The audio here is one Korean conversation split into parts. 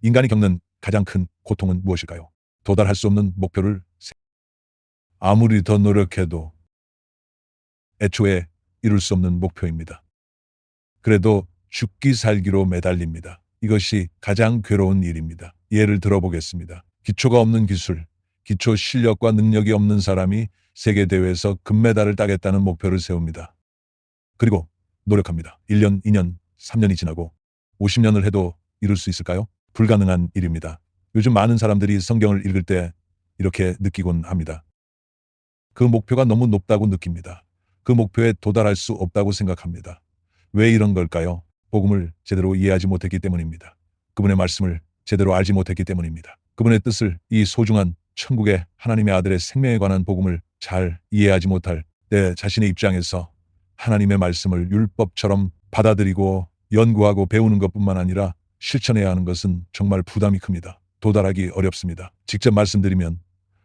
인간이 겪는 가장 큰 고통은 무엇일까요? 도달할 수 없는 목표를 아무리 더 노력해도 애초에 이룰 수 없는 목표입니다. 그래도 죽기 살기로 매달립니다. 이것이 가장 괴로운 일입니다. 예를 들어보겠습니다. 기초가 없는 기술, 기초 실력과 능력이 없는 사람이 세계대회에서 금메달을 따겠다는 목표를 세웁니다. 그리고 노력합니다. 1년, 2년, 3년이 지나고 50년을 해도 이룰 수 있을까요? 불가능한 일입니다. 요즘 많은 사람들이 성경을 읽을 때 이렇게 느끼곤 합니다. 그 목표가 너무 높다고 느낍니다. 그 목표에 도달할 수 없다고 생각합니다. 왜 이런 걸까요? 복음을 제대로 이해하지 못했기 때문입니다. 그분의 말씀을 제대로 알지 못했기 때문입니다. 그분의 뜻을, 이 소중한 천국의 하나님의 아들의 생명에 관한 복음을 잘 이해하지 못할 내 자신의 입장에서 하나님의 말씀을 율법처럼 받아들이고 연구하고 배우는 것뿐만 아니라 실천해야 하는 것은 정말 부담이 큽니다. 도달하기 어렵습니다. 직접 말씀드리면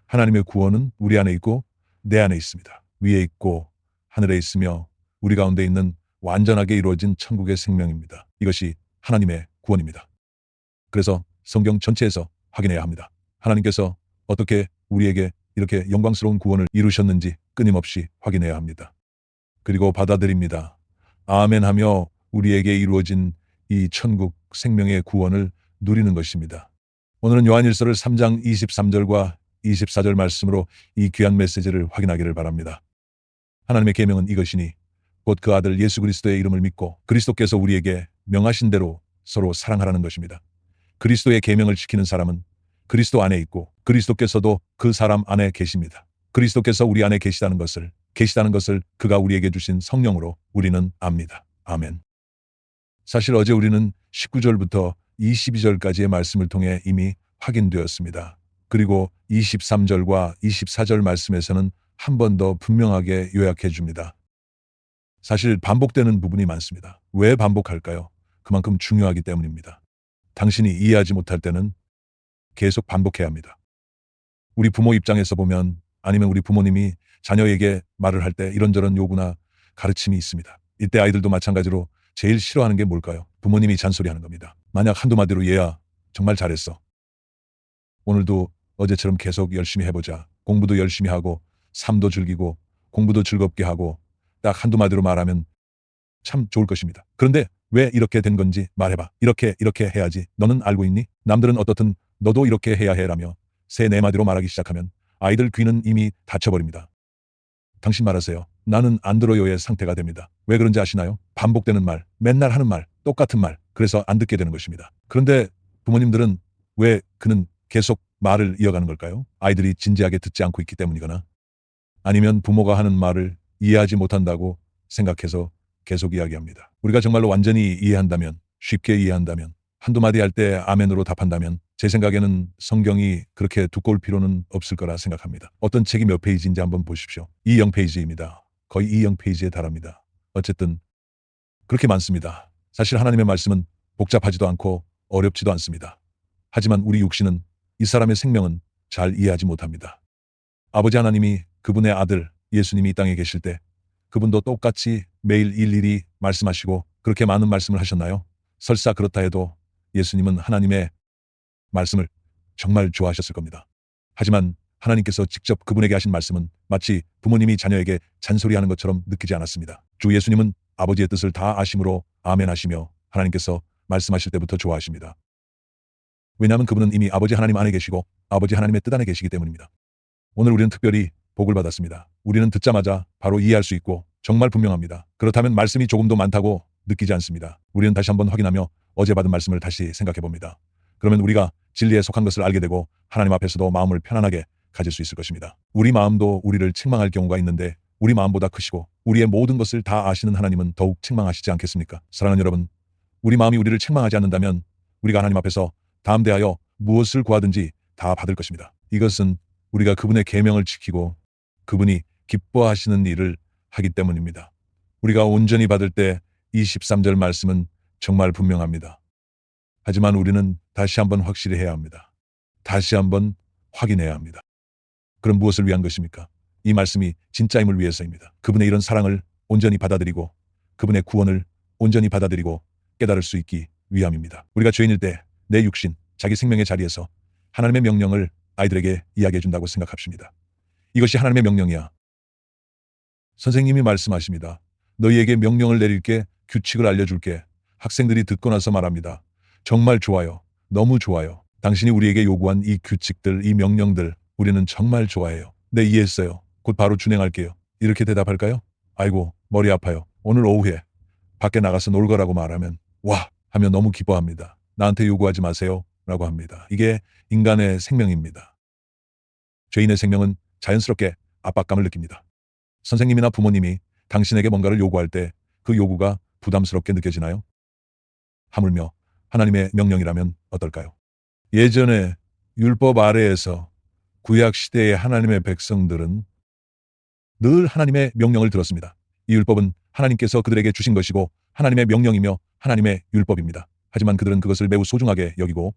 하나님의 구원은 우리 안에 있고 내 안에 있습니다. 위에 있고 하늘에 있으며 우리 가운데 있는 완전하게 이루어진 천국의 생명입니다. 이것이 하나님의 구원입니다. 그래서 성경 전체에서 확인해야 합니다. 하나님께서 어떻게 우리에게 이렇게 영광스러운 구원을 이루셨는지 끊임없이 확인해야 합니다. 그리고 받아들입니다. 아멘하며 우리에게 이루어진 이 천국 생명의 구원을 누리는 것입니다. 오늘은 요한일서를 3장 23절과 24절 말씀으로 이 귀한 메시지를 확인하기를 바랍니다. 하나님의 계명은 이것이니 곧 그 아들 예수 그리스도의 이름을 믿고 그리스도께서 우리에게 명하신 대로 서로 사랑하라는 것입니다. 그리스도의 계명을 지키는 사람은 그리스도 안에 있고 그리스도께서도 그 사람 안에 계십니다. 그리스도께서 우리 안에 계시다는 것을 그가 우리에게 주신 성령으로 우리는 압니다. 아멘. 사실 어제 우리는 19절부터 22절까지의 말씀을 통해 이미 확인되었습니다. 그리고 23절과 24절 말씀에서는 한 번 더 분명하게 요약해 줍니다. 사실 반복되는 부분이 많습니다. 왜 반복할까요? 그만큼 중요하기 때문입니다. 당신이 이해하지 못할 때는 계속 반복해야 합니다. 우리 부모 입장에서 보면 아니면 우리 부모님이 자녀에게 말을 할 때 이런저런 요구나 가르침이 있습니다. 이때 아이들도 마찬가지로 제일 싫어하는 게 뭘까요? 부모님이 잔소리하는 겁니다. 만약 한두 마디로 얘야 정말 잘했어. 오늘도 어제처럼 계속 열심히 해보자. 공부도 열심히 하고 삶도 즐기고 공부도 즐겁게 하고 딱 한두 마디로 말하면 참 좋을 것입니다. 그런데 왜 이렇게 된 건지 말해봐. 이렇게 해야지. 너는 알고 있니? 남들은 어떻든 너도 이렇게 해야 해라며 세 네 마디로 말하기 시작하면 아이들 귀는 이미 닫혀버립니다. 당신 말하세요. 나는 안 들어요의 상태가 됩니다. 왜 그런지 아시나요? 반복되는 말, 맨날 하는 말, 똑같은 말, 그래서 안 듣게 되는 것입니다. 그런데 부모님들은 왜 그는 계속 말을 이어가는 걸까요? 아이들이 진지하게 듣지 않고 있기 때문이거나 아니면 부모가 하는 말을 이해하지 못한다고 생각해서 계속 이야기합니다. 우리가 정말로 완전히 이해한다면, 쉽게 이해한다면, 한두 마디 할 때 아멘으로 답한다면 제 생각에는 성경이 그렇게 두꺼울 필요는 없을 거라 생각합니다. 어떤 책이 몇 페이지인지 한번 보십시오. 200페이지입니다. 거의 200페이지에 달합니다. 어쨌든 그렇게 많습니다. 사실 하나님의 말씀은 복잡하지도 않고 어렵지도 않습니다. 하지만 우리 육신은 이 사람의 생명은 잘 이해하지 못합니다. 아버지 하나님이 그분의 아들 예수님이 이 땅에 계실 때 그분도 똑같이 매일 일일이 말씀하시고 그렇게 많은 말씀을 하셨나요? 설사 그렇다 해도 예수님은 하나님의 말씀을 정말 좋아하셨을 겁니다. 하지만 하나님께서 직접 그분에게 하신 말씀은 마치 부모님이 자녀에게 잔소리하는 것처럼 느끼지 않았습니다. 주 예수님은 아버지의 뜻을 다 아심으로 아멘 하시며 하나님께서 말씀하실 때부터 좋아하십니다. 왜냐하면 그분은 이미 아버지 하나님 안에 계시고 아버지 하나님의 뜻 안에 계시기 때문입니다. 오늘 우리는 특별히 복을 받았습니다. 우리는 듣자마자 바로 이해할 수 있고 정말 분명합니다. 그렇다면 말씀이 조금도 많다고 느끼지 않습니다. 우리는 다시 한번 확인하며 어제 받은 말씀을 다시 생각해 봅니다. 그러면 우리가 진리에 속한 것을 알게 되고 하나님 앞에서도 마음을 편안하게 가질 수 있을 것입니다. 우리 마음도 우리를 책망할 경우가 있는데 우리 마음보다 크시고 우리의 모든 것을 다 아시는 하나님은 더욱 책망하시지 않겠습니까? 사랑하는 여러분, 우리 마음이 우리를 책망하지 않는다면 우리가 하나님 앞에서 담대하여 무엇을 구하든지 다 받을 것입니다. 이것은 우리가 그분의 계명을 지키고 그분이 기뻐하시는 일을 하기 때문입니다. 우리가 온전히 받을 때 23절 말씀은 정말 분명합니다. 하지만 우리는 다시 한번 확실히 해야 합니다. 다시 한번 확인해야 합니다. 그럼 무엇을 위한 것입니까? 이 말씀이 진짜임을 위해서입니다. 그분의 이런 사랑을 온전히 받아들이고 그분의 구원을 온전히 받아들이고 깨달을 수 있기 위함입니다. 우리가 죄인일 때 내 육신, 자기 생명의 자리에서 하나님의 명령을 아이들에게 이야기해 준다고 생각합시다. 이것이 하나님의 명령이야. 선생님이 말씀하십니다. 너희에게 명령을 내릴게, 규칙을 알려줄게. 학생들이 듣고 나서 말합니다. 정말 좋아요. 너무 좋아요. 당신이 우리에게 요구한 이 규칙들, 이 명령들 우리는 정말 좋아해요. 네, 이해했어요. 곧 바로 준행할게요. 이렇게 대답할까요? 아이고, 머리 아파요. 오늘 오후에 밖에 나가서 놀 거라고 말하면 와! 하며 너무 기뻐합니다. 나한테 요구하지 마세요. 라고 합니다. 이게 인간의 생명입니다. 죄인의 생명은 자연스럽게 압박감을 느낍니다. 선생님이나 부모님이 당신에게 뭔가를 요구할 때 그 요구가 부담스럽게 느껴지나요? 하물며 하나님의 명령이라면 어떨까요? 예전에 율법 아래에서 구약 시대의 하나님의 백성들은 늘 하나님의 명령을 들었습니다. 이 율법은 하나님께서 그들에게 주신 것이고 하나님의 명령이며 하나님의 율법입니다. 하지만 그들은 그것을 매우 소중하게 여기고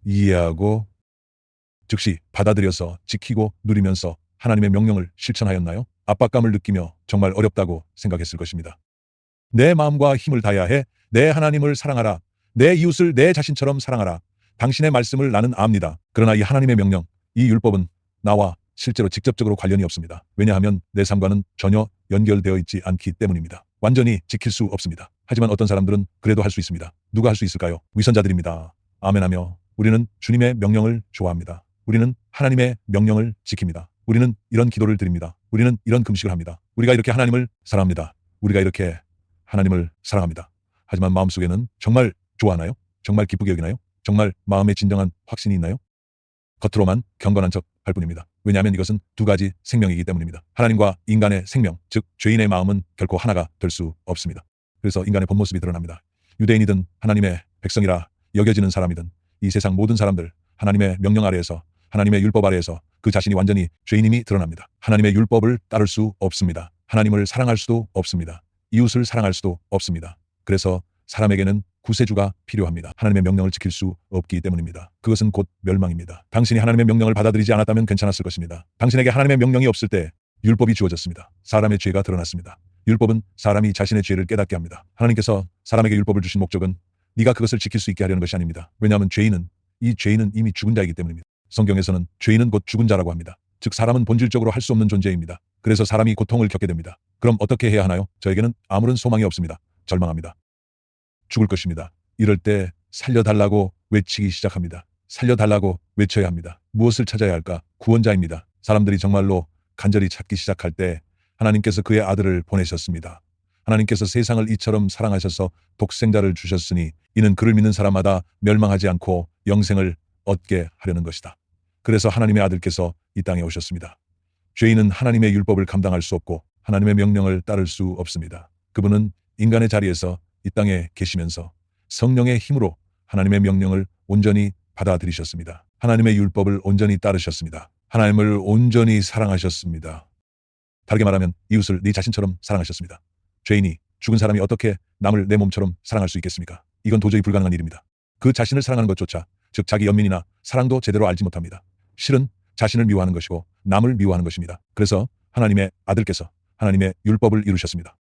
이해하고 즉시 받아들여서 지키고 누리면서 하나님의 명령을 실천하였나요? 압박감을 느끼며 정말 어렵다고 생각했을 것입니다. 내 마음과 힘을 다해야 해. 내 하나님을 사랑하라. 내 이웃을 내 자신처럼 사랑하라. 당신의 말씀을 나는 압니다. 그러나 이 하나님의 명령, 이 율법은 나와 실제로 직접적으로 관련이 없습니다. 왜냐하면 내 삶과는 전혀 연결되어 있지 않기 때문입니다. 완전히 지킬 수 없습니다. 하지만 어떤 사람들은 그래도 할 수 있습니다. 누가 할 수 있을까요? 위선자들입니다. 아멘하며 우리는 주님의 명령을 좋아합니다. 우리는 하나님의 명령을 지킵니다. 우리는 이런 기도를 드립니다. 우리는 이런 금식을 합니다. 우리가 이렇게 하나님을 사랑합니다. 우리가 이렇게 하나님을 사랑합니다. 하지만 마음속에는 정말 좋아하나요? 정말 기쁘게 여기나요? 정말 마음에 진정한 확신이 있나요? 겉으로만 경건한 척 할 뿐입니다. 왜냐하면 이것은 두 가지 생명이기 때문입니다. 하나님과 인간의 생명, 즉 죄인의 마음은 결코 하나가 될 수 없습니다. 그래서 인간의 본 모습이 드러납니다. 유대인이든 하나님의 백성이라 여겨지는 사람이든 이 세상 모든 사람들 하나님의 명령 아래에서 하나님의 율법 아래에서 그 자신이 완전히 죄인임이 드러납니다. 하나님의 율법을 따를 수 없습니다. 하나님을 사랑할 수도 없습니다. 이웃을 사랑할 수도 없습니다. 그래서 사람에게는 구세주가 필요합니다. 하나님의 명령을 지킬 수 없기 때문입니다. 그것은 곧 멸망입니다. 당신이 하나님의 명령을 받아들이지 않았다면 괜찮았을 것입니다. 당신에게 하나님의 명령이 없을 때 율법이 주어졌습니다. 사람의 죄가 드러났습니다. 율법은 사람이 자신의 죄를 깨닫게 합니다. 하나님께서 사람에게 율법을 주신 목적은 네가 그것을 지킬 수 있게 하려는 것이 아닙니다. 왜냐하면 이 죄인은 이미 죽은 자이기 때문입니다. 성경에서는 죄인은 곧 죽은 자라고 합니다. 즉 사람은 본질적으로 할 수 없는 존재입니다. 그래서 사람이 고통을 겪게 됩니다. 그럼 어떻게 해야 하나요? 저에게는 아무런 소망이 없습니다. 절망합니다. 죽을 것입니다. 이럴 때 살려달라고 외치기 시작합니다. 살려달라고 외쳐야 합니다. 무엇을 찾아야 할까? 구원자입니다. 사람들이 정말로 간절히 찾기 시작할 때 하나님께서 그의 아들을 보내셨습니다. 하나님께서 세상을 이처럼 사랑하셔서 독생자를 주셨으니 이는 그를 믿는 사람마다 멸망하지 않고 영생을 얻게 하려는 것이다. 그래서 하나님의 아들께서 이 땅에 오셨습니다. 죄인은 하나님의 율법을 감당할 수 없고 하나님의 명령을 따를 수 없습니다. 그분은 인간의 자리에서 이 땅에 계시면서 성령의 힘으로 하나님의 명령을 온전히 받아들이셨습니다. 하나님의 율법을 온전히 따르셨습니다. 하나님을 온전히 사랑하셨습니다. 다르게 말하면 이웃을 네 자신처럼 사랑하셨습니다. 죄인이 죽은 사람이 어떻게 남을 내 몸처럼 사랑할 수 있겠습니까? 이건 도저히 불가능한 일입니다. 그 자신을 사랑하는 것조차, 즉 자기 연민이나 사랑도 제대로 알지 못합니다. 실은 자신을 미워하는 것이고 남을 미워하는 것입니다. 그래서 하나님의 아들께서 하나님의 율법을 이루셨습니다.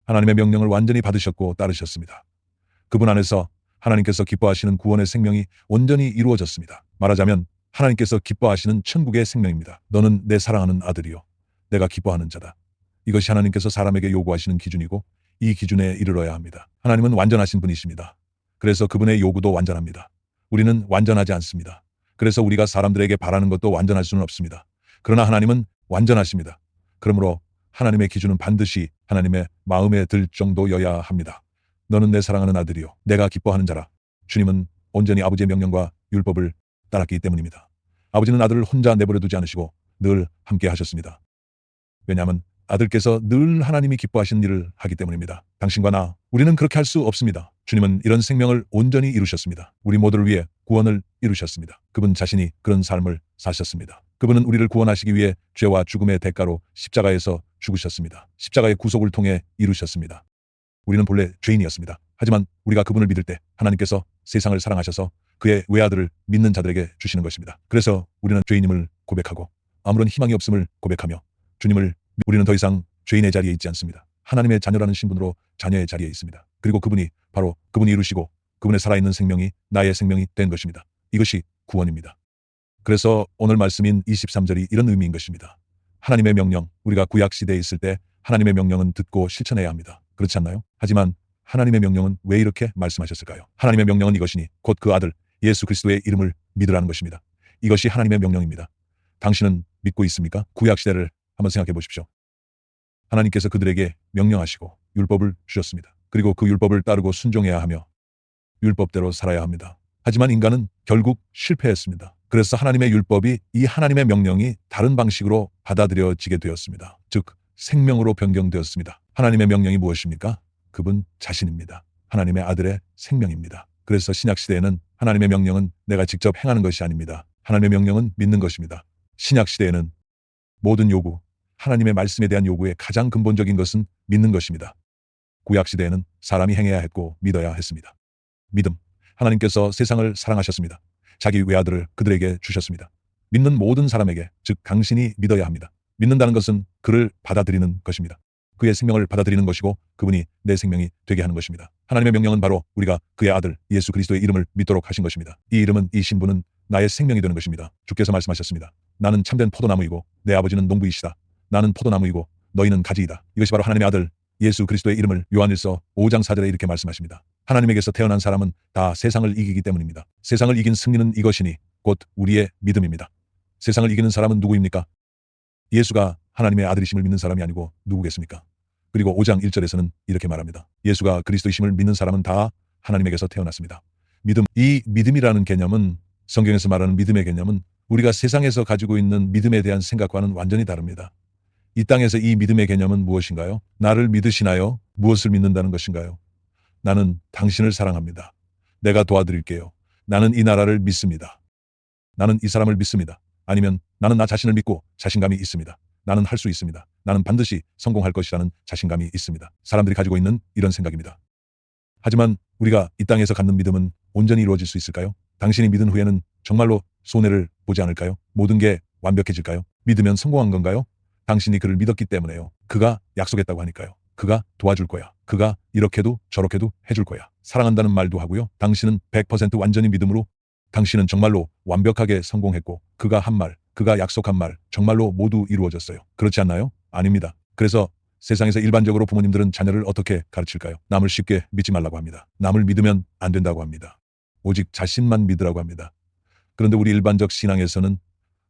하나님의 명령을 완전히 받으셨고 따르셨습니다. 그분 안에서 하나님께서 기뻐하시는 구원의 생명이 온전히 이루어졌습니다. 말하자면 하나님께서 기뻐하시는 천국의 생명입니다. 너는 내 사랑하는 아들이요 내가 기뻐하는 자다. 이것이 하나님께서 사람에게 요구하시는 기준이고 이 기준에 이르러야 합니다. 하나님은 완전하신 분이십니다. 그래서 그분의 요구도 완전합니다. 우리는 완전하지 않습니다. 그래서 우리가 사람들에게 바라는 것도 완전할 수는 없습니다. 그러나 하나님은 완전하십니다. 그러므로 하나님의 기준은 반드시 하나님의 마음에 들 정도여야 합니다. 너는 내 사랑하는 아들이요 내가 기뻐하는 자라. 주님은 온전히 아버지의 명령과 율법을 따랐기 때문입니다. 아버지는 아들을 혼자 내버려 두지 않으시고 늘 함께 하셨습니다. 왜냐하면 아들께서 늘 하나님이 기뻐하시는 일을 하기 때문입니다. 당신과 나, 우리는 그렇게 할 수 없습니다. 주님은 이런 생명을 온전히 이루셨습니다. 우리 모두를 위해 구원을 이루셨습니다. 그분 자신이 그런 삶을 사셨습니다. 그분은 우리를 구원하시기 위해 죄와 죽음의 대가로 십자가에서 죽으셨습니다. 십자가의 구속을 통해 이루셨습니다. 우리는 본래 죄인이었습니다. 하지만 우리가 그분을 믿을 때 하나님께서 세상을 사랑하셔서 그의 외아들을 믿는 자들에게 주시는 것입니다. 그래서 우리는 죄인임을 고백하고 아무런 희망이 없음을 고백하며 우리는 더 이상 죄인의 자리에 있지 않습니다. 하나님의 자녀라는 신분으로 자녀의 자리에 있습니다. 그리고 그분이 바로 그분이 이루시고 그분의 살아있는 생명이 나의 생명이 된 것입니다. 이것이 구원입니다. 그래서 오늘 말씀인 23절이 이런 의미인 것입니다. 하나님의 명령, 우리가 구약시대에 있을 때 하나님의 명령은 듣고 실천해야 합니다. 그렇지 않나요? 하지만 하나님의 명령은 왜 이렇게 말씀하셨을까요? 하나님의 명령은 이것이니 곧 그 아들 예수 그리스도의 이름을 믿으라는 것입니다. 이것이 하나님의 명령입니다. 당신은 믿고 있습니까? 구약시대를 한번 생각해 보십시오. 하나님께서 그들에게 명령하시고 율법을 주셨습니다. 그리고 그 율법을 따르고 순종해야 하며 율법대로 살아야 합니다. 하지만 인간은 결국 실패했습니다. 그래서 하나님의 율법이 이 하나님의 명령이 다른 방식으로 받아들여지게 되었습니다. 즉 생명으로 변경되었습니다. 하나님의 명령이 무엇입니까? 그분 자신입니다. 하나님의 아들의 생명입니다. 그래서 신약시대에는 하나님의 명령은 내가 직접 행하는 것이 아닙니다. 하나님의 명령은 믿는 것입니다. 신약시대에는 모든 요구, 하나님의 말씀에 대한 요구의 가장 근본적인 것은 믿는 것입니다. 구약시대에는 사람이 행해야 했고 믿어야 했습니다. 믿음, 하나님께서 세상을 사랑하셨습니다. 자기 외아들을 그들에게 주셨습니다. 믿는 모든 사람에게, 즉 당신이 믿어야 합니다. 믿는다는 것은 그를 받아들이는 것입니다. 그의 생명을 받아들이는 것이고 그분이 내 생명이 되게 하는 것입니다. 하나님의 명령은 바로 우리가 그의 아들 예수 그리스도의 이름을 믿도록 하신 것입니다. 이 이름은, 이 신분은 나의 생명이 되는 것입니다. 주께서 말씀하셨습니다. 나는 참된 포도나무이고 내 아버지는 농부이시다. 나는 포도나무이고 너희는 가지이다. 이것이 바로 하나님의 아들 예수 그리스도의 이름을 요한일서 5장 4절에 이렇게 말씀하십니다. 하나님에게서 태어난 사람은 다 세상을 이기기 때문입니다. 세상을 이긴 승리는 이것이니 곧 우리의 믿음입니다. 세상을 이기는 사람은 누구입니까? 예수가 하나님의 아들이심을 믿는 사람이 아니고 누구겠습니까? 그리고 5장 1절에서는 이렇게 말합니다. 예수가 그리스도이심을 믿는 사람은 다 하나님에게서 태어났습니다. 믿음, 이 믿음이라는 개념은, 성경에서 말하는 믿음의 개념은 우리가 세상에서 가지고 있는 믿음에 대한 생각과는 완전히 다릅니다. 이 땅에서 이 믿음의 개념은 무엇인가요? 나를 믿으시나요? 무엇을 믿는다는 것인가요? 나는 당신을 사랑합니다. 내가 도와드릴게요. 나는 이 나라를 믿습니다. 나는 이 사람을 믿습니다. 아니면 나는 나 자신을 믿고 자신감이 있습니다. 나는 할 수 있습니다. 나는 반드시 성공할 것이라는 자신감이 있습니다. 사람들이 가지고 있는 이런 생각입니다. 하지만 우리가 이 땅에서 갖는 믿음은 온전히 이루어질 수 있을까요? 당신이 믿은 후에는 정말로 손해를 보지 않을까요? 모든 게 완벽해질까요? 믿으면 성공한 건가요? 당신이 그를 믿었기 때문에요. 그가 약속했다고 하니까요. 그가 도와줄 거야. 그가 이렇게도 저렇게도 해줄 거야. 사랑한다는 말도 하고요. 당신은 100% 완전히 믿음으로 당신은 정말로 완벽하게 성공했고 그가 한 말, 그가 약속한 말 정말로 모두 이루어졌어요. 그렇지 않나요? 아닙니다. 그래서 세상에서 일반적으로 부모님들은 자녀를 어떻게 가르칠까요? 남을 쉽게 믿지 말라고 합니다. 남을 믿으면 안 된다고 합니다. 오직 자신만 믿으라고 합니다. 그런데 우리 일반적 신앙에서는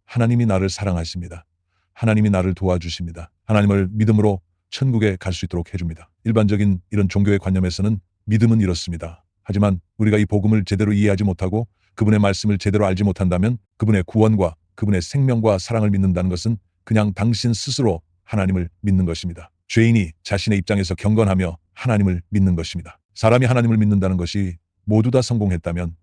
하나님이 나를 사랑하십니다. 하나님이 나를 도와주십니다. 하나님을 믿음으로 천국에 갈 수 있도록 해줍니다. 일반적인 이런 종교의 관념에서는 믿음은 이렇습니다. 하지만 우리가 이 복음을 제대로 이해하지 못하고 그분의 말씀을 제대로 알지 못한다면 그분의 구원과 그분의 생명과 사랑을 믿는다는 것은 그냥 당신 스스로 하나님을 믿는 것입니다. 죄인이 자신의 입장에서 경건하며 하나님을 믿는 것입니다. 사람이 하나님을 믿는다는 것이 모두 다 성공했다면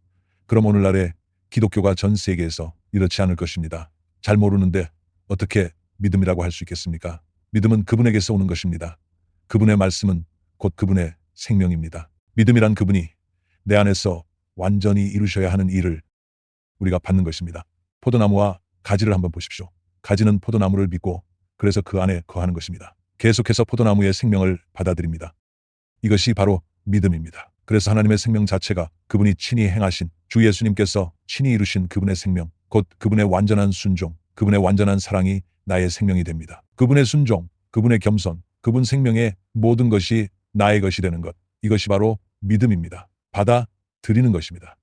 그럼 오늘날의 기독교가 전 세계에서 이렇지 않을 것입니다. 잘 모르는데 어떻게 믿음이라고 할 수 있겠습니까? 믿음은 그분에게서 오는 것입니다. 그분의 말씀은 곧 그분의 생명입니다. 믿음이란 그분이 내 안에서 완전히 이루셔야 하는 일을 우리가 받는 것입니다. 포도나무와 가지를 한번 보십시오. 가지는 포도나무를 믿고 그래서 그 안에 거하는 것입니다. 계속해서 포도나무의 생명을 받아들입니다. 이것이 바로 믿음입니다. 그래서 하나님의 생명 자체가 그분이 친히 행하신 주 예수님께서 친히 이루신 그분의 생명, 곧 그분의 완전한 순종, 그분의 완전한 사랑이 나의 생명이 됩니다. 그분의 순종, 그분의 겸손, 그분 생명의 모든 것이 나의 것이 되는 것, 이것이 바로 믿음입니다. 받아들이는 것입니다.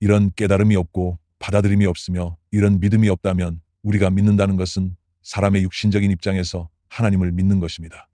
이런 깨달음이 없고 받아들임이 없으며 이런 믿음이 없다면 우리가 믿는다는 것은 사람의 육신적인 입장에서 하나님을 믿는 것입니다.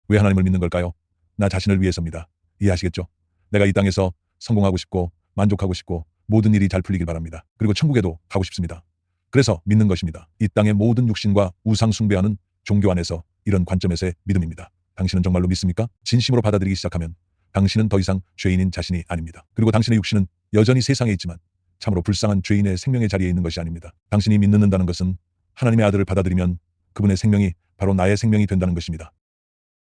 왜 하나님을 믿는 걸까요? 나 자신을 위해서입니다. 이해하시겠죠? 내가 이 땅에서 성공하고 싶고 만족하고 싶고 모든 일이 잘 풀리길 바랍니다. 그리고 천국에도 가고 싶습니다. 그래서 믿는 것입니다. 이 땅의 모든 육신과 우상 숭배하는 종교 안에서 이런 관점에서의 믿음입니다. 당신은 정말로 믿습니까? 진심으로 받아들이기 시작하면 당신은 더 이상 죄인인 자신이 아닙니다. 그리고 당신의 육신은 여전히 세상에 있지만 참으로 불쌍한 죄인의 생명의 자리에 있는 것이 아닙니다. 당신이 믿는다는 것은 하나님의 아들을 받아들이면 그분의 생명이 바로 나의 생명이 된다는 것입니다.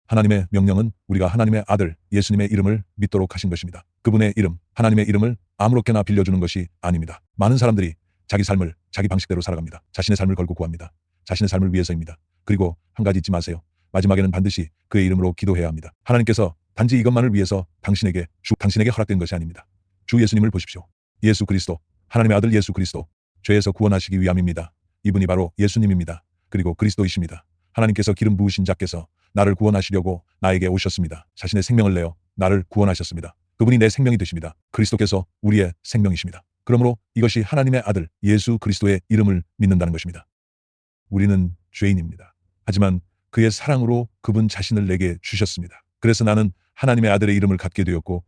하나님의 명령은 우리가 하나님의 아들 예수님의 이름을 믿도록 하신 것입니다. 그분의 이름, 하나님의 이름을 아무렇게나 빌려주는 것이 아닙니다. 많은 사람들이 자기 삶을 자기 방식대로 살아갑니다. 자신의 삶을 걸고 구합니다. 자신의 삶을 위해서입니다. 그리고 한 가지 잊지 마세요. 마지막에는 반드시 그의 이름으로 기도해야 합니다. 하나님께서 단지 이것만을 위해서 당신에게 허락된 것이 아닙니다. 주 예수님을 보십시오. 예수 그리스도, 하나님의 아들 예수 그리스도, 죄에서 구원하시기 위함입니다. 이분이 바로 예수님입니다. 그리고 그리스도이십니다. 하나님께서 기름 부으신 자께서 나를 구원하시려고 나에게 오셨습니다. 자신의 생명을 내어 나를 구원하셨습니다. 그분이 내 생명이 되십니다. 그리스도께서 우리의 생명이십니다. 그러므로 이것이 하나님의 아들 예수 그리스도의 이름을 믿는다는 것입니다. 우리는 죄인입니다. 하지만 그의 사랑으로 그분 자신을 내게 주셨습니다. 그래서 나는 하나님의 아들의 이름을 갖게 되었고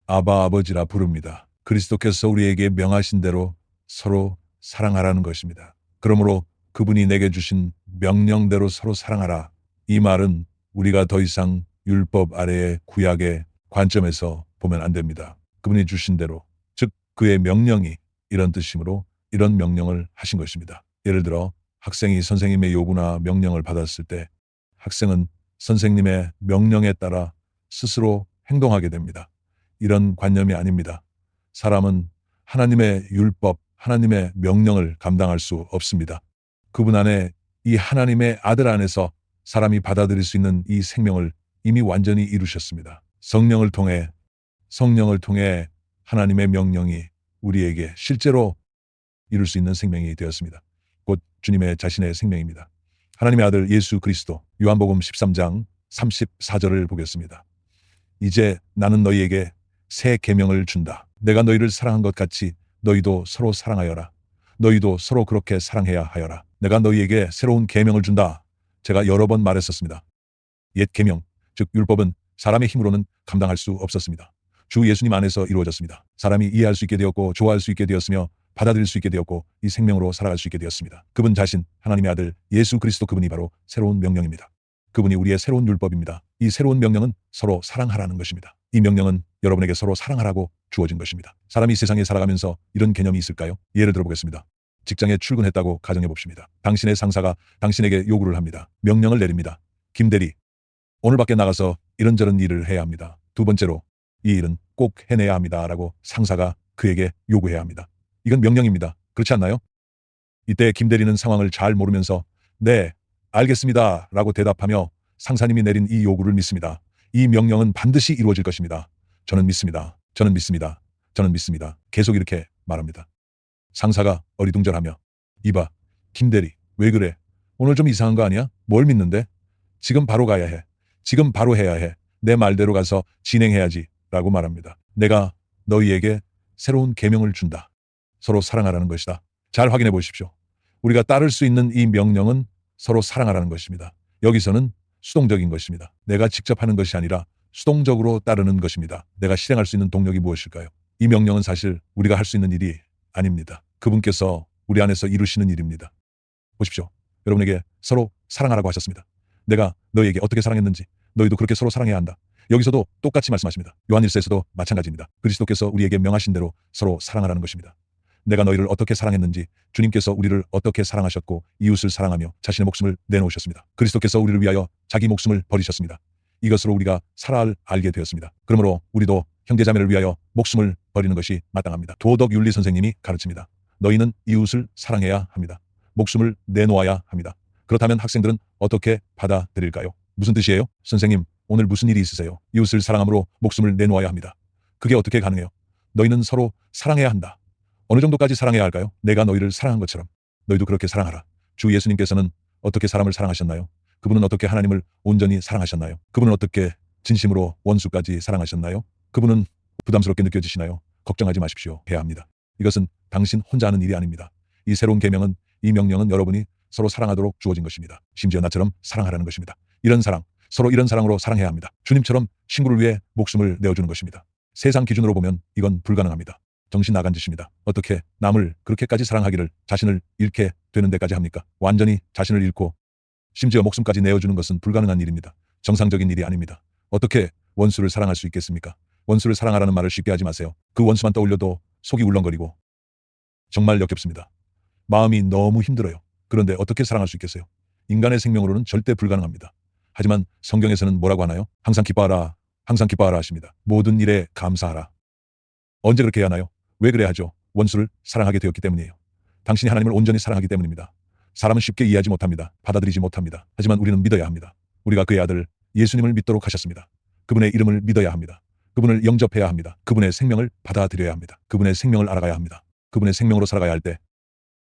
아바 아버지라 부릅니다. 그리스도께서 우리에게 명하신 대로 서로 사랑하라는 것입니다. 그러므로 그분이 내게 주신 명령대로 서로 사랑하라. 이 말은 우리가 더 이상 율법 아래의 구약의 관점에서 보면 안 됩니다. 그분이 주신 대로, 즉 그의 명령이 이런 뜻이므로 이런 명령을 하신 것입니다. 예를 들어 학생이 선생님의 요구나 명령을 받았을 때 학생은 선생님의 명령에 따라 스스로 행동하게 됩니다. 이런 관념이 아닙니다. 사람은 하나님의 율법, 하나님의 명령을 감당할 수 없습니다. 그분 안에, 이 하나님의 아들 안에서 사람이 받아들일 수 있는 이 생명을 이미 완전히 이루셨습니다. 성령을 통해 하나님의 명령이 우리에게 실제로 이룰 수 있는 생명이 되었습니다. 곧 주님의 자신의 생명입니다. 하나님의 아들 예수 그리스도, 요한복음 13장 34절을 보겠습니다. 이제 나는 너희에게 새 계명을 준다. 내가 너희를 사랑한 것 같이 너희도 서로 사랑하여라. 너희도 서로 그렇게 사랑해야 하여라. 내가 너희에게 새로운 계명을 준다. 제가 여러 번 말했었습니다. 옛 계명, 즉 율법은 사람의 힘으로는 감당할 수 없었습니다. 주 예수님 안에서 이루어졌습니다. 사람이 이해할 수 있게 되었고 좋아할 수 있게 되었으며 받아들일 수 있게 되었고 이 생명으로 살아갈 수 있게 되었습니다. 그분 자신, 하나님의 아들 예수 그리스도, 그분이 바로 새로운 명령입니다. 그분이 우리의 새로운 율법입니다. 이 새로운 명령은 서로 사랑하라는 것입니다. 이 명령은 여러분에게 서로 사랑하라고 주어진 것입니다. 사람이 이 세상에 살아가면서 이런 개념이 있을까요? 예를 들어보겠습니다. 직장에 출근했다고 가정해 봅시다. 당신의 상사가 당신에게 요구를 합니다. 명령을 내립니다. 김대리, 오늘 밖에 나가서 이런저런 일을 해야 합니다. 두 번째로, 이 일은 꼭 해내야 합니다. 라고 상사가 그에게 요구해야 합니다. 이건 명령입니다. 그렇지 않나요? 이때 김대리는 상황을 잘 모르면서 네, 알겠습니다. 라고 대답하며 상사님이 내린 이 요구를 믿습니다. 이 명령은 반드시 이루어질 것입니다. 저는 믿습니다. 저는 믿습니다. 저는 믿습니다. 계속 이렇게 말합니다. 상사가 어리둥절하며 이봐, 김대리, 왜 그래? 오늘 좀 이상한 거 아니야? 뭘 믿는데? 지금 바로 가야 해. 지금 바로 해야 해. 내 말대로 가서 진행해야지. 라고 말합니다. 내가 너희에게 새로운 계명을 준다. 서로 사랑하라는 것이다. 잘 확인해 보십시오. 우리가 따를 수 있는 이 명령은 서로 사랑하라는 것입니다. 여기서는 수동적인 것입니다. 내가 직접 하는 것이 아니라 수동적으로 따르는 것입니다. 내가 실행할 수 있는 동력이 무엇일까요? 이 명령은 사실 우리가 할 수 있는 일이 아닙니다. 그분께서 우리 안에서 이루시는 일입니다. 보십시오. 여러분에게 서로 사랑하라고 하셨습니다. 내가 너희에게 어떻게 사랑했는지 너희도 그렇게 서로 사랑해야 한다. 여기서도 똑같이 말씀하십니다. 요한일서에서도 마찬가지입니다. 그리스도께서 우리에게 명하신 대로 서로 사랑하라는 것입니다. 내가 너희를 어떻게 사랑했는지 주님께서 우리를 어떻게 사랑하셨고 이웃을 사랑하며 자신의 목숨을 내놓으셨습니다. 그리스도께서 우리를 위하여 자기 목숨을 버리셨습니다. 이것으로 우리가 살아를 알게 되었습니다. 그러므로 우리도 형제자매를 위하여 목숨을 버리는 것이 마땅합니다. 도덕윤리 선생님이 가르칩니다. 너희는 이웃을 사랑해야 합니다. 목숨을 내놓아야 합니다. 그렇다면 학생들은 어떻게 받아들일까요? 무슨 뜻이에요? 선생님, 오늘 무슨 일이 있으세요? 이웃을 사랑함으로 목숨을 내놓아야 합니다. 그게 어떻게 가능해요? 너희는 서로 사랑해야 한다. 어느 정도까지 사랑해야 할까요? 내가 너희를 사랑한 것처럼 너희도 그렇게 사랑하라. 주 예수님께서는 어떻게 사람을 사랑하셨나요? 그분은 어떻게 하나님을 온전히 사랑하셨나요? 그분은 어떻게 진심으로 원수까지 사랑하셨나요? 그분은 부담스럽게 느껴지시나요? 걱정하지 마십시오. 해야 합니다. 이것은 당신 혼자 하는 일이 아닙니다. 이 새로운 계명은, 이 명령은 여러분이 서로 사랑하도록 주어진 것입니다. 심지어 나처럼 사랑하라는 것입니다. 이런 사랑, 서로 이런 사랑으로 사랑해야 합니다. 주님처럼 친구를 위해 목숨을 내어주는 것입니다. 세상 기준으로 보면 이건 불가능합니다. 정신 나간 짓입니다. 어떻게 남을 그렇게까지 사랑하기를 자신을 잃게 되는 데까지 합니까? 완전히 자신을 잃고 심지어 목숨까지 내어주는 것은 불가능한 일입니다. 정상적인 일이 아닙니다. 어떻게 원수를 사랑할 수 있겠습니까? 원수를 사랑하라는 말을 쉽게 하지 마세요. 그 원수만 떠올려도 속이 울렁거리고 정말 역겹습니다. 마음이 너무 힘들어요. 그런데 어떻게 사랑할 수 있겠어요? 인간의 생명으로는 절대 불가능합니다. 하지만 성경에서는 뭐라고 하나요? 항상 기뻐하라, 항상 기뻐하라 하십니다. 모든 일에 감사하라. 언제 그렇게 해야 하나요? 왜 그래야 하죠? 원수를 사랑하게 되었기 때문이에요. 당신이 하나님을 온전히 사랑하기 때문입니다. 사람은 쉽게 이해하지 못합니다. 받아들이지 못합니다. 하지만 우리는 믿어야 합니다. 우리가 그의 아들 예수님을 믿도록 하셨습니다. 그분의 이름을 믿어야 합니다. 그분을 영접해야 합니다. 그분의 생명을 받아들여야 합니다. 그분의 생명을 알아가야 합니다. 그분의 생명으로 살아가야 할 때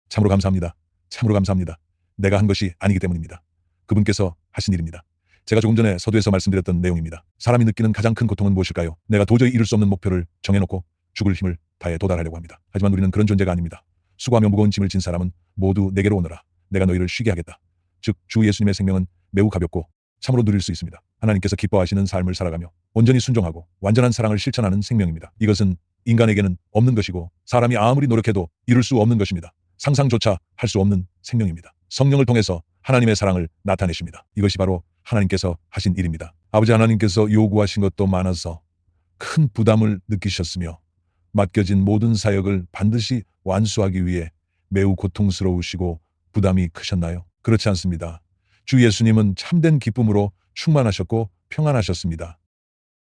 참으로 감사합니다. 참으로 감사합니다. 내가 한 것이 아니기 때문입니다. 그분께서 하신 일입니다. 제가 조금 전에 서두에서 말씀드렸던 내용입니다. 사람이 느끼는 가장 큰 고통은 무엇일까요? 내가 도저히 이룰 수 없는 목표를 정해놓고 죽을 힘을 다해 도달하려고 합니다. 하지만 우리는 그런 존재가 아닙니다. 수고하며 무거운 짐을 진 사람은 모두 내게로 오너라. 내가 너희를 쉬게 하겠다. 즉 주 예수님의 생명은 매우 가볍고 참으로 누릴 수 있습니다. 하나님께서 기뻐하시는 삶을 살아가며 온전히 순종하고 완전한 사랑을 실천하는 생명입니다. 이것은 인간에게는 없는 것이고 사람이 아무리 노력해도 이룰 수 없는 것입니다. 상상조차 할 수 없는 생명입니다. 성령을 통해서 하나님의 사랑을 나타내십니다. 이것이 바로 하나님께서 하신 일입니다. 아버지 하나님께서 요구하신 것도 많아서 큰 부담을 느끼셨으며 맡겨진 모든 사역을 반드시 완수하기 위해 매우 고통스러우시고 부담이 크셨나요? 그렇지 않습니다. 주 예수님은 참된 기쁨으로 충만하셨고 평안하셨습니다.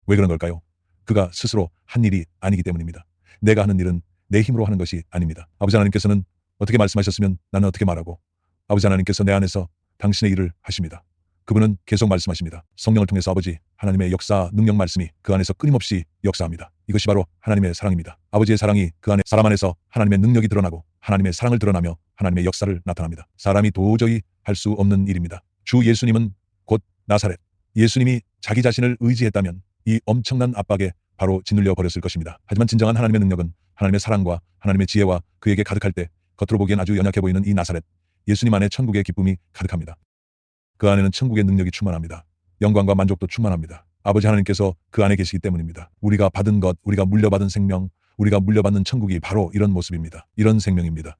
왜 그런 걸까요? 그가 스스로 한 일이 아니기 때문입니다. 내가 하는 일은 내 힘으로 하는 것이 아닙니다. 아버지 하나님께서는 어떻게 말씀하셨으면 나는 어떻게 말하고, 아버지 하나님께서 내 안에서 당신의 일을 하십니다. 그분은 계속 말씀하십니다. 성령을 통해서 아버지 하나님의 역사, 능력 말씀이 그 안에서 끊임없이 역사합니다. 이것이 바로 하나님의 사랑입니다. 아버지의 사랑이 그 안에, 사람 안에서 하나님의 능력이 드러나고 하나님의 사랑을 드러나며 하나님의 역사를 나타납니다. 사람이 도저히 할 수 없는 일입니다. 주 예수님은 곧 나사렛, 예수님이 자기 자신을 의지했다면 이 엄청난 압박에 바로 짓눌려 버렸을 것입니다. 하지만 진정한 하나님의 능력은 하나님의 사랑과 하나님의 지혜와 그에게 가득할 때 겉으로 보기엔 아주 연약해 보이는 이 나사렛, 예수님 안에 천국의 기쁨이 가득합니다. 그 안에는 천국의 능력이 충만합니다. 영광과 만족도 충만합니다. 아버지 하나님께서 그 안에 계시기 때문입니다. 우리가 받은 것, 우리가 물려받은 생명, 우리가 물려받는 천국이 바로 이런 모습입니다. 이런 생명입니다.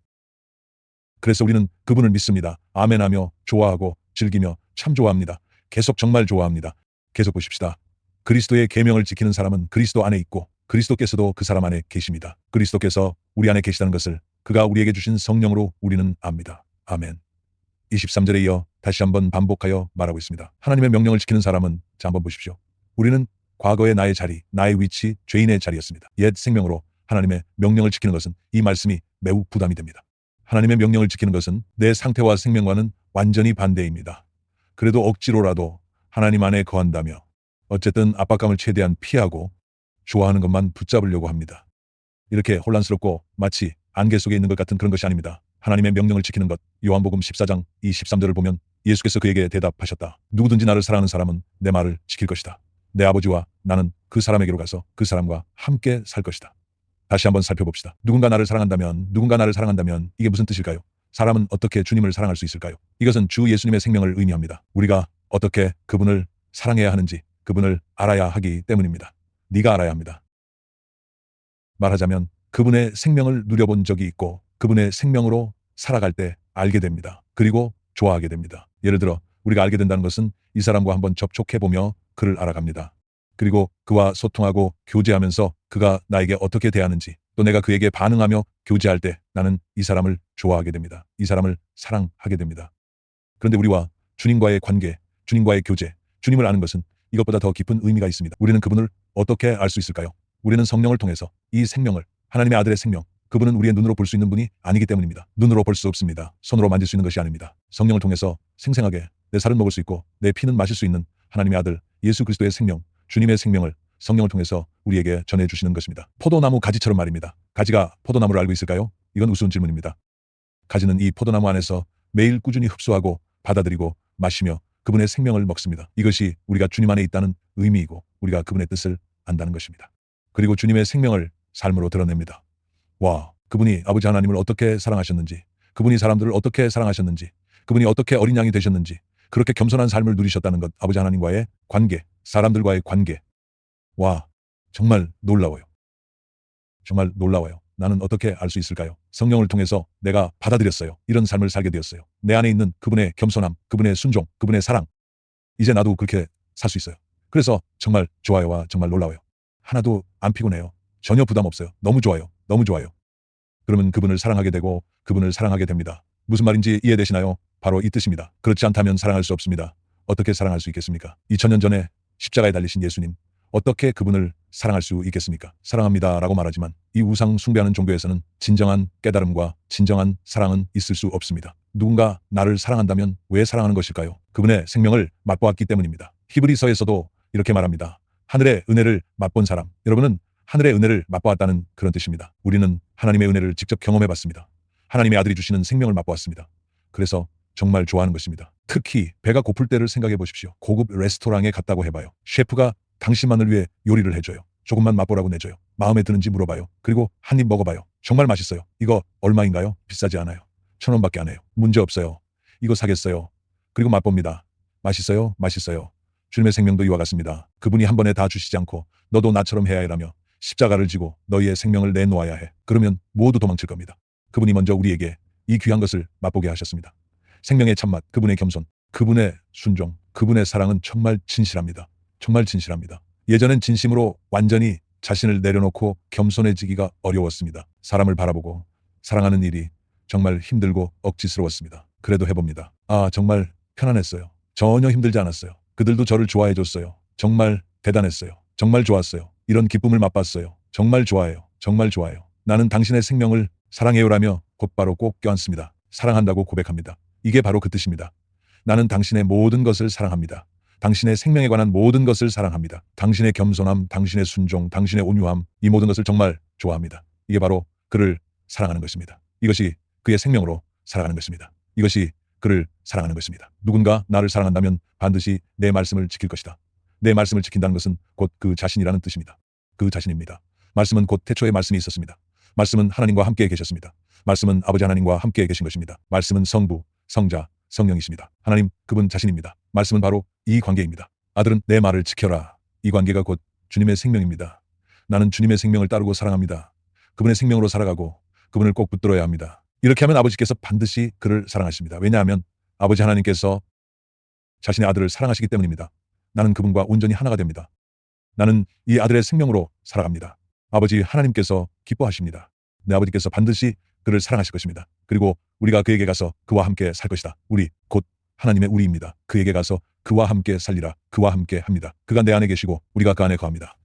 그래서 우리는 그분을 믿습니다. 아멘하며 좋아하고 즐기며 참 좋아합니다. 계속 정말 좋아합니다. 계속 보십시다. 그리스도의 계명을 지키는 사람은 그리스도 안에 있고 그리스도께서도 그 사람 안에 계십니다. 그리스도께서 우리 안에 계시다는 것을 그가 우리에게 주신 성령으로 우리는 압니다. 아멘. 23절에 이어 다시 한번 반복하여 말하고 있습니다. 하나님의 명령을 지키는 사람은, 자 한번 보십시오. 우리는 과거의 나의 자리, 나의 위치, 죄인의 자리였습니다. 옛 생명으로 하나님의 명령을 지키는 것은 이 말씀이 매우 부담이 됩니다. 하나님의 명령을 지키는 것은 내 상태와 생명과는 완전히 반대입니다. 그래도 억지로라도 하나님 안에 거한다며 어쨌든 압박감을 최대한 피하고 좋아하는 것만 붙잡으려고 합니다. 이렇게 혼란스럽고 마치 안개 속에 있는 것 같은 그런 것이 아닙니다. 하나님의 명령을 지키는 것, 요한복음 14장 23절을 보면 예수께서 그에게 대답하셨다. 누구든지 나를 사랑하는 사람은 내 말을 지킬 것이다. 내 아버지와 나는 그 사람에게로 가서 그 사람과 함께 살 것이다. 다시 한번 살펴봅시다. 누군가 나를 사랑한다면 이게 무슨 뜻일까요? 사람은 어떻게 주님을 사랑할 수 있을까요? 이것은 주 예수님의 생명을 의미합니다. 우리가 어떻게 그분을 사랑해야 하는지 그분을 알아야 하기 때문입니다. 네가 알아야 합니다. 말하자면 그분의 생명을 누려본 적이 있고 그분의 생명으로 살아갈 때 알게 됩니다. 그리고 좋아하게 됩니다. 예를 들어 우리가 알게 된다는 것은 이 사람과 한번 접촉해보며 그를 알아갑니다. 그리고 그와 소통하고 교제하면서 그가 나에게 어떻게 대하는지, 또 내가 그에게 반응하며 교제할 때 나는 이 사람을 좋아하게 됩니다. 이 사람을 사랑하게 됩니다. 그런데 우리와 주님과의 관계, 주님과의 교제, 주님을 아는 것은 이것보다 더 깊은 의미가 있습니다. 우리는 그분을 어떻게 알 수 있을까요? 우리는 성령을 통해서 이 생명을, 하나님의 아들의 생명, 그분은 우리의 눈으로 볼 수 있는 분이 아니기 때문입니다. 눈으로 볼 수 없습니다. 손으로 만질 수 있는 것이 아닙니다. 성령을 통해서 생생하게 내 살을 먹을 수 있고 내 피는 마실 수 있는 하나님의 아들 예수 그리스도의 생명, 주님의 생명을 성령을 통해서 우리에게 전해주시는 것입니다. 포도나무 가지처럼 말입니다. 가지가 포도나무를 알고 있을까요? 이건 우스운 질문입니다. 가지는 이 포도나무 안에서 매일 꾸준히 흡수하고 받아들이고 마시며 그분의 생명을 먹습니다. 이것이 우리가 주님 안에 있다는 의미이고 우리가 그분의 뜻을 안다는 것입니다. 그리고 주님의 생명을 삶으로 드러냅니다. 와, 그분이 아버지 하나님을 어떻게 사랑하셨는지, 그분이 사람들을 어떻게 사랑하셨는지, 그분이 어떻게 어린 양이 되셨는지, 그렇게 겸손한 삶을 누리셨다는 것, 아버지 하나님과의 관계, 사람들과의 관계. 와, 정말 놀라워요. 정말 놀라워요. 나는 어떻게 알 수 있을까요? 성령을 통해서 내가 받아들였어요. 이런 삶을 살게 되었어요. 내 안에 있는 그분의 겸손함, 그분의 순종, 그분의 사랑. 이제 나도 그렇게 살 수 있어요. 그래서 정말 좋아요와 정말 놀라워요. 하나도 안 피곤해요. 전혀 부담 없어요. 너무 좋아요. 너무 좋아요. 그러면 그분을 사랑하게 되고 그분을 사랑하게 됩니다. 무슨 말인지 이해되시나요? 바로 이 뜻입니다. 그렇지 않다면 사랑할 수 없습니다. 어떻게 사랑할 수 있겠습니까? 2000년 전에 십자가에 달리신 예수님, 어떻게 그분을 사랑할 수 있겠습니까? 사랑합니다 라고 말하지만 이 우상 숭배하는 종교에서는 진정한 깨달음과 진정한 사랑은 있을 수 없습니다. 누군가 나를 사랑한다면 왜 사랑하는 것일까요? 그분의 생명을 맛보았기 때문입니다. 히브리서에서도 이렇게 말합니다. 하늘의 은혜를 맛본 사람. 여러분은 하늘의 은혜를 맛보았다는 그런 뜻입니다. 우리는 하나님의 은혜를 직접 경험해 봤습니다. 하나님의 아들이 주시는 생명을 맛보았습니다. 그래서 정말 좋아하는 것입니다. 특히 배가 고플 때를 생각해 보십시오. 고급 레스토랑에 갔다고 해봐요. 셰프가 당신만을 위해 요리를 해줘요. 조금만 맛보라고 내줘요. 마음에 드는지 물어봐요. 그리고 한 입 먹어봐요. 정말 맛있어요. 이거 얼마인가요? 비싸지 않아요. 1,000원밖에 안 해요. 문제 없어요. 이거 사겠어요. 그리고 맛봅니다. 맛있어요? 맛있어요. 주님의 생명도 이와 같습니다. 그분이 한 번에 다 주시지 않고 너도 나처럼 해야 해라며 십자가를 지고 너희의 생명을 내놓아야 해. 그러면 모두 도망칠 겁니다. 그분이 먼저 우리에게 이 귀한 것을 맛보게 하셨습니다. 생명의 참맛, 그분의 겸손, 그분의 순종, 그분의 사랑은 정말 진실합니다. 정말 진실합니다. 예전엔 진심으로 완전히 자신을 내려놓고 겸손해지기가 어려웠습니다. 사람을 바라보고 사랑하는 일이 정말 힘들고 억지스러웠습니다. 그래도 해봅니다. 정말 편안했어요. 전혀 힘들지 않았어요. 그들도 저를 좋아해줬어요. 정말 대단했어요. 정말 좋았어요. 이런 기쁨을 맛봤어요. 정말 좋아해요. 정말 좋아요. 나는 당신의 생명을 사랑해요라며 곧바로 꼭 껴안습니다. 사랑한다고 고백합니다. 이게 바로 그 뜻입니다. 나는 당신의 모든 것을 사랑합니다. 당신의 생명에 관한 모든 것을 사랑합니다. 당신의 겸손함, 당신의 순종, 당신의 온유함, 이 모든 것을 정말 좋아합니다. 이게 바로 그를 사랑하는 것입니다. 이것이 그의 생명으로 살아가는 것입니다. 이것이 그를 사랑하는 것입니다. 누군가 나를 사랑한다면 반드시 내 말씀을 지킬 것이다. 내 말씀을 지킨다는 것은 곧 그 자신이라는 뜻입니다. 그 자신입니다. 말씀은 곧 태초에 말씀이 있었습니다. 말씀은 하나님과 함께 계셨습니다. 말씀은 아버지 하나님과 함께 계신 것입니다. 말씀은 성부, 성자, 성령이십니다. 하나님, 그분 자신입니다. 말씀은 바로 이 관계입니다. 아들은 내 말을 지켜라. 이 관계가 곧 주님의 생명입니다. 나는 주님의 생명을 따르고 사랑합니다. 그분의 생명으로 살아가고 그분을 꼭 붙들어야 합니다. 이렇게 하면 아버지께서 반드시 그를 사랑하십니다. 왜냐하면 아버지 하나님께서 자신의 아들을 사랑하시기 때문입니다. 나는 그분과 온전히 하나가 됩니다. 나는 이 아들의 생명으로 살아갑니다. 아버지 하나님께서 기뻐하십니다. 내 아버지께서 반드시 그를 사랑하실 것입니다. 그리고 우리가 그에게 가서 그와 함께 살 것이다. 우리 곧 하나님의 우리입니다. 그에게 가서 그와 함께 살리라. 그와 함께 합니다. 그가 내 안에 계시고 우리가 그 안에 거합니다.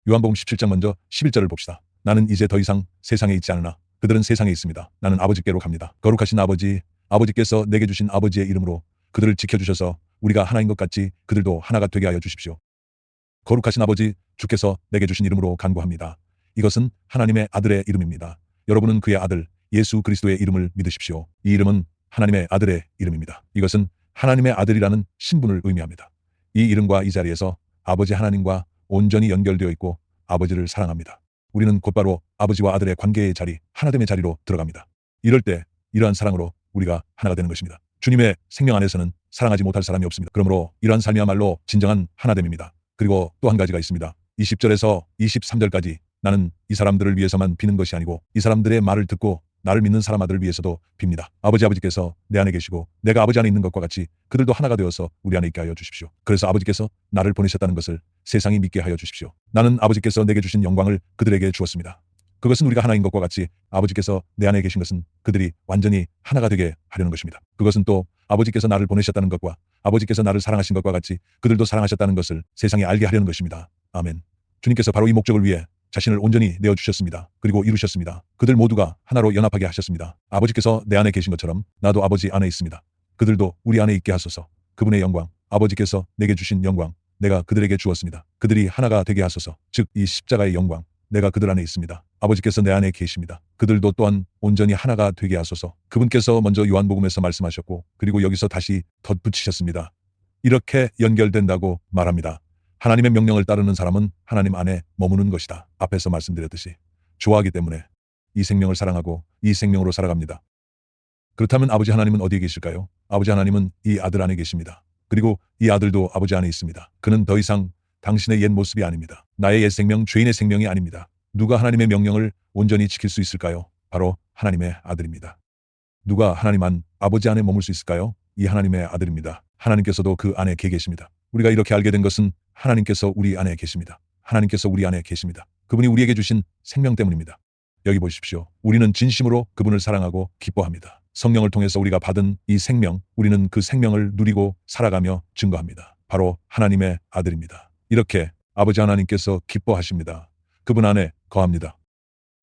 요한복음 17장 먼저 11절을 봅시다. 나는 이제 더 이상 세상에 있지 않으나 그들은 세상에 있습니다. 나는 아버지께로 갑니다. 거룩하신 아버지, 아버지께서 내게 주신 아버지의 이름으로 그들을 지켜주셔서 우리가 하나인 것 같이 그들도 하나가 되게 하여 주십시오. 거룩하신 아버지, 주께서 내게 주신 이름으로 간구합니다. 이것은 하나님의 아들의 이름입니다. 여러분은 그의 아들 예수 그리스도의 이름을 믿으십시오. 이 이름은 하나님의 아들의 이름입니다. 이것은 하나님의 아들이라는 신분을 의미합니다. 이 이름과 이 자리에서 아버지 하나님과 온전히 연결되어 있고 아버지를 사랑합니다. 우리는 곧바로 아버지와 아들의 관계의 자리, 하나됨의 자리로 들어갑니다. 이럴 때 이러한 사랑으로 우리가 하나가 되는 것입니다. 주님의 생명 안에서는 사랑하지 못할 사람이 없습니다. 그러므로 이러한 삶이야말로 진정한 하나됨입니다. 그리고 또 한 가지가 있습니다. 20절에서 23절까지 나는 이 사람들을 위해서만 비는 것이 아니고 이 사람들의 말을 듣고 나를 믿는 사람들을 위해서도 빕니다. 아버지께서 내 안에 계시고 내가 아버지 안에 있는 것과 같이 그들도 하나가 되어서 우리 안에 있게 하여 주십시오. 그래서 아버지께서 나를 보내셨다는 것을 세상이 믿게 하여 주십시오. 나는 아버지께서 내게 주신 영광을 그들에게 주었습니다. 그것은 우리가 하나인 것과 같이 아버지께서 내 안에 계신 것은 그들이 완전히 하나가 되게 하려는 것입니다. 그것은 또 아버지께서 나를 보내셨다는 것과 아버지께서 나를 사랑하신 것과 같이 그들도 사랑하셨다는 것을 세상에 알게 하려는 것입니다. 아멘. 주님께서 바로 이 목적을 위해 자신을 온전히 내어주셨습니다. 그리고 이루셨습니다. 그들 모두가 하나로 연합하게 하셨습니다. 아버지께서 내 안에 계신 것처럼 나도 아버지 안에 있습니다. 그들도 우리 안에 있게 하소서. 그분의 영광, 아버지께서 내게 주신 영광, 내가 그들에게 주었습니다. 그들이 하나가 되게 하소서. 즉 이 십자가의 영광, 내가 그들 안에 있습니다. 아버지께서 내 안에 계십니다. 그들도 또한 온전히 하나가 되게 하소서. 그분께서 먼저 요한복음에서 말씀하셨고 그리고 여기서 다시 덧붙이셨습니다. 이렇게 연결된다고 말합니다. 하나님의 명령을 따르는 사람은 하나님 안에 머무는 것이다. 앞에서 말씀드렸듯이 좋아하기 때문에 이 생명을 사랑하고 이 생명으로 살아갑니다. 그렇다면 아버지 하나님은 어디에 계실까요? 아버지 하나님은 이 아들 안에 계십니다. 그리고 이 아들도 아버지 안에 있습니다. 그는 더 이상 당신의 옛 모습이 아닙니다. 나의 옛 생명, 죄인의 생명이 아닙니다. 누가 하나님의 명령을 온전히 지킬 수 있을까요? 바로 하나님의 아들입니다. 누가 하나님 안, 아버지 안에 머물 수 있을까요? 이 하나님의 아들입니다. 하나님께서도 그 안에 계십니다. 우리가 이렇게 알게 된 것은 하나님께서 우리 안에 계십니다. 하나님께서 우리 안에 계십니다. 그분이 우리에게 주신 생명 때문입니다. 여기 보십시오. 우리는 진심으로 그분을 사랑하고 기뻐합니다. 성령을 통해서 우리가 받은 이 생명, 우리는 그 생명을 누리고 살아가며 증거합니다. 바로 하나님의 아들입니다. 이렇게 아버지 하나님께서 기뻐하십니다. 그분 안에 거합니다.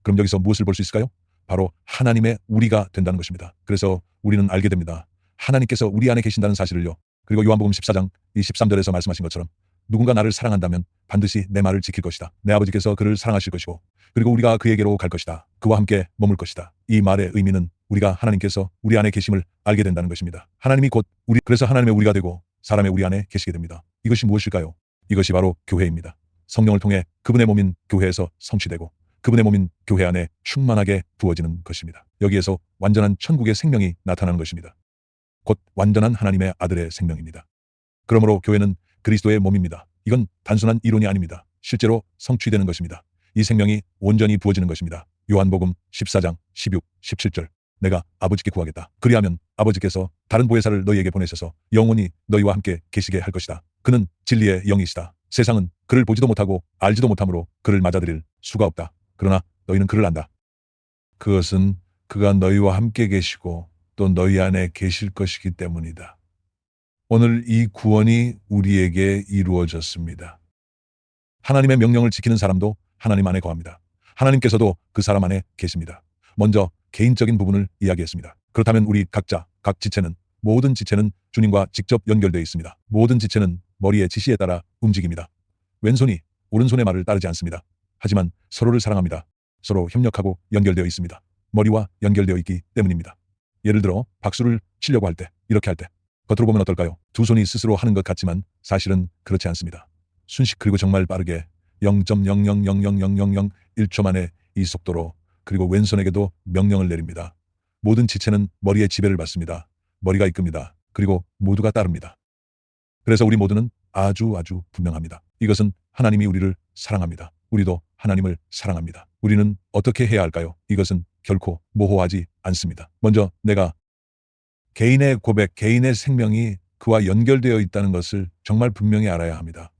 그럼 여기서 무엇을 볼 수 있을까요? 바로 하나님의 우리가 된다는 것입니다. 그래서 우리는 알게 됩니다. 하나님께서 우리 안에 계신다는 사실을요. 그리고 요한복음 14장 이 13절에서 말씀하신 것처럼 누군가 나를 사랑한다면 반드시 내 말을 지킬 것이다. 내 아버지께서 그를 사랑하실 것이고 그리고 우리가 그에게로 갈 것이다. 그와 함께 머물 것이다. 이 말의 의미는 우리가 하나님께서 우리 안에 계심을 알게 된다는 것입니다. 하나님이 곧 우리, 그래서 하나님의 우리가 되고 사람의 우리 안에 계시게 됩니다. 이것이 무엇일까요? 이것이 바로 교회입니다. 성령을 통해 그분의 몸인 교회에서 성취되고 그분의 몸인 교회 안에 충만하게 부어지는 것입니다. 여기에서 완전한 천국의 생명이 나타나는 것입니다. 곧 완전한 하나님의 아들의 생명입니다. 그러므로 교회는 그리스도의 몸입니다. 이건 단순한 이론이 아닙니다. 실제로 성취되는 것입니다. 이 생명이 온전히 부어지는 것입니다. 요한복음 14장 16, 17절. 내가 아버지께 구하겠다. 그리하면 아버지께서 다른 보혜사를 너희에게 보내셔서 영원히 너희와 함께 계시게 할 것이다. 그는 진리의 영이시다. 세상은 그를 보지도 못하고 알지도 못하므로 그를 맞아들일 수가 없다. 그러나 너희는 그를 안다. 그것은 그가 너희와 함께 계시고 또 너희 안에 계실 것이기 때문이다. 오늘 이 구원이 우리에게 이루어졌습니다. 하나님의 명령을 지키는 사람도 하나님 안에 거합니다. 하나님께서도 그 사람 안에 계십니다. 먼저 개인적인 부분을 이야기했습니다. 그렇다면 우리 각자, 각 지체는, 모든 지체는 주님과 직접 연결되어 있습니다. 모든 지체는 머리의 지시에 따라 움직입니다. 왼손이 오른손의 말을 따르지 않습니다. 하지만 서로를 사랑합니다. 서로 협력하고 연결되어 있습니다. 머리와 연결되어 있기 때문입니다. 예를 들어 박수를 치려고 할 때, 이렇게 할 때 겉으로 보면 어떨까요? 두 손이 스스로 하는 것 같지만 사실은 그렇지 않습니다. 순식 그리고 정말 빠르게 0.0000001초 만에 이 속도로 그리고 왼손에게도 명령을 내립니다. 모든 지체는 머리의 지배를 받습니다. 머리가 이끕니다. 그리고 모두가 따릅니다. 그래서 우리 모두는 아주 분명합니다. 이것은 하나님이 우리를 사랑합니다. 우리도 하나님을 사랑합니다. 우리는 어떻게 해야 할까요? 이것은 결코 모호하지 않습니다. 먼저 내가 개인의 고백, 개인의 생명이 그와 연결되어 있다는 것을 정말 분명히 알아야 합니다.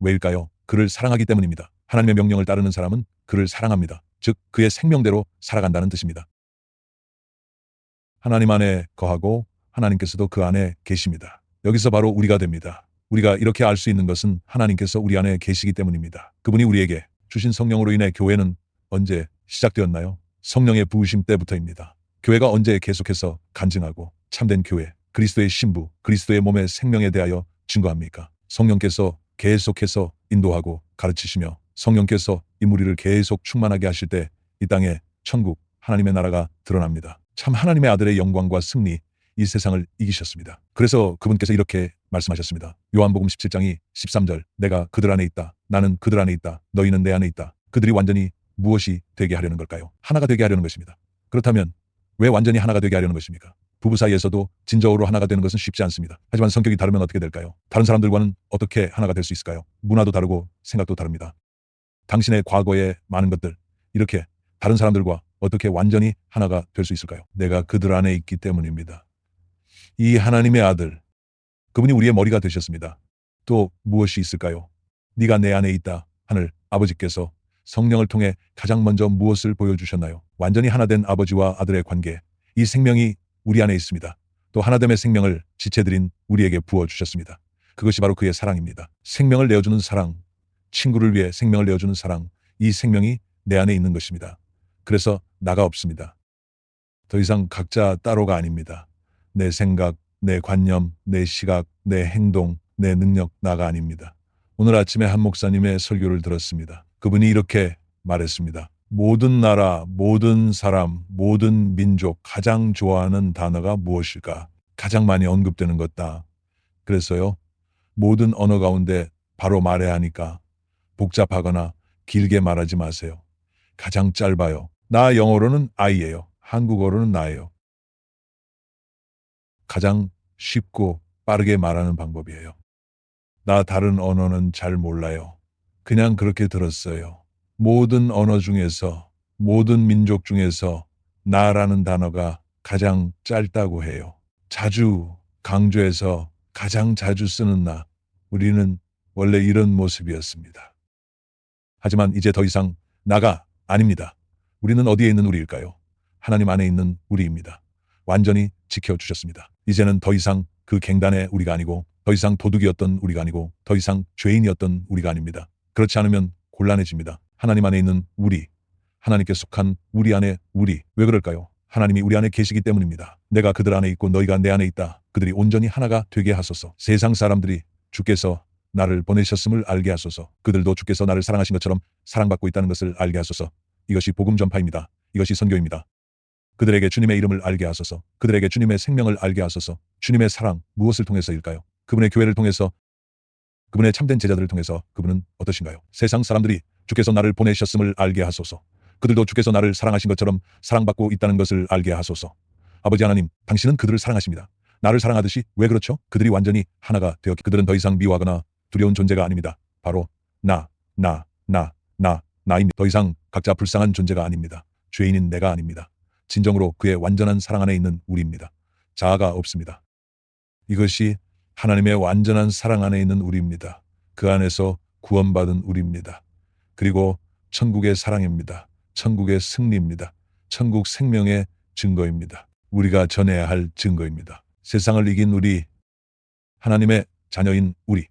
왜일까요? 그를 사랑하기 때문입니다. 하나님의 명령을 따르는 사람은 그를 사랑합니다. 즉 그의 생명대로 살아간다는 뜻입니다. 하나님 안에 거하고 하나님께서도 그 안에 계십니다. 여기서 바로 우리가 됩니다. 우리가 이렇게 알 수 있는 것은 하나님께서 우리 안에 계시기 때문입니다. 그분이 우리에게 주신 성령으로 인해 교회는 언제 시작되었나요? 성령의 부으심 때부터입니다. 교회가 언제 계속해서 간증하고 참된 교회, 그리스도의 신부, 그리스도의 몸의 생명에 대하여 증거합니까? 성령께서 계속해서 인도하고 가르치시며 성령께서 이 무리를 계속 충만하게 하실 때 이 땅에 천국, 하나님의 나라가 드러납니다. 참 하나님의 아들의 영광과 승리, 이 세상을 이기셨습니다. 그래서 그분께서 이렇게 말씀하셨습니다. 요한복음 17장이 13절, 내가 그들 안에 있다. 나는 그들 안에 있다. 너희는 내 안에 있다. 그들이 완전히 무엇이 되게 하려는 걸까요? 하나가 되게 하려는 것입니다. 그렇다면 왜 완전히 하나가 되게 하려는 것입니까? 부부 사이에서도 진정으로 하나가 되는 것은 쉽지 않습니다. 하지만 성격이 다르면 어떻게 될까요? 다른 사람들과는 어떻게 하나가 될 수 있을까요? 문화도 다르고 생각도 다릅니다. 당신의 과거의 많은 것들, 이렇게 다른 사람들과 어떻게 완전히 하나가 될 수 있을까요? 내가 그들 안에 있기 때문입니다. 이 하나님의 아들, 그분이 우리의 머리가 되셨습니다. 또 무엇이 있을까요? 네가 내 안에 있다. 하늘 아버지께서 성령을 통해 가장 먼저 무엇을 보여주셨나요? 완전히 하나 된 아버지와 아들의 관계, 이 생명이 우리 안에 있습니다. 또 하나됨의 생명을 지체들인 우리에게 부어주셨습니다. 그것이 바로 그의 사랑입니다. 생명을 내어주는 사랑, 친구를 위해 생명을 내어주는 사랑, 이 생명이 내 안에 있는 것입니다. 그래서 나가 없습니다. 더 이상 각자 따로가 아닙니다. 내 생각, 내 관념, 내 시각, 내 행동, 내 능력, 나가 아닙니다. 오늘 아침에 한 목사님의 설교를 들었습니다. 그분이 이렇게 말했습니다. 모든 나라, 모든 사람, 모든 민족 가장 좋아하는 단어가 무엇일까? 가장 많이 언급되는 것다. 그래서요, 모든 언어 가운데 바로 말해야 하니까 복잡하거나 길게 말하지 마세요. 가장 짧아요. 나 영어로는 I예요. 한국어로는 나예요. 가장 쉽고 빠르게 말하는 방법이에요. 나 다른 언어는 잘 몰라요. 그냥 그렇게 들었어요. 모든 언어 중에서, 모든 민족 중에서 나라는 단어가 가장 짧다고 해요. 자주 강조해서 가장 자주 쓰는 나. 우리는 원래 이런 모습이었습니다. 하지만 이제 더 이상 나가 아닙니다. 우리는 어디에 있는 우리일까요? 하나님 안에 있는 우리입니다. 완전히 지켜주셨습니다. 이제는 더 이상 그 갱단의 우리가 아니고, 더 이상 도둑이었던 우리가 아니고, 더 이상 죄인이었던 우리가 아닙니다. 그렇지 않으면 곤란해집니다. 하나님 안에 있는 우리, 하나님께 속한 우리 안에 우리. 왜 그럴까요? 하나님이 우리 안에 계시기 때문입니다. 내가 그들 안에 있고 너희가 내 안에 있다. 그들이 온전히 하나가 되게 하소서. 세상 사람들이 주께서 나를 보내셨음을 알게 하소서. 그들도 주께서 나를 사랑하신 것처럼 사랑받고 있다는 것을 알게 하소서. 이것이 복음 전파입니다. 이것이 선교입니다. 그들에게 주님의 이름을 알게 하소서. 그들에게 주님의 생명을 알게 하소서. 주님의 사랑 무엇을 통해서일까요? 그분의 교회를 통해서, 그분의 참된 제자들을 통해서. 그분은 어떠신가요? 세상 사람들이 주께서 나를 보내셨음을 알게 하소서. 그들도 주께서 나를 사랑하신 것처럼 사랑받고 있다는 것을 알게 하소서. 아버지 하나님, 당신은 그들을 사랑하십니다. 나를 사랑하듯이. 왜 그렇죠? 그들이 완전히 하나가 되었기. 그들은 더 이상 미워하거나 두려운 존재가 아닙니다. 바로 나입니다. 더 이상 각자 불쌍한 존재가 아닙니다. 죄인인 내가 아닙니다. 진정으로 그의 완전한 사랑 안에 있는 우리입니다. 자아가 없습니다. 이것이 하나님의 완전한 사랑 안에 있는 우리입니다. 그 안에서 구원받은 우리입니다. 그리고 천국의 사랑입니다. 천국의 승리입니다. 천국 생명의 증거입니다. 우리가 전해야 할 증거입니다. 세상을 이긴 우리, 하나님의 자녀인 우리,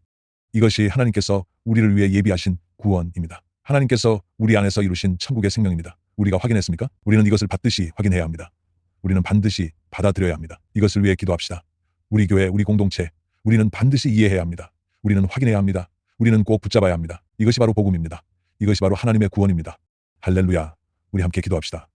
이것이 하나님께서 우리를 위해 예비하신 구원입니다. 하나님께서 우리 안에서 이루신 천국의 생명입니다. 우리가 확인했습니까? 우리는 이것을 받듯이 확인해야 합니다. 우리는 반드시 받아들여야 합니다. 이것을 위해 기도합시다. 우리 교회, 우리 공동체, 우리는 반드시 이해해야 합니다. 우리는 확인해야 합니다. 우리는 꼭 붙잡아야 합니다. 이것이 바로 복음입니다. 이것이 바로 하나님의 구원입니다. 할렐루야. 우리 함께 기도합시다.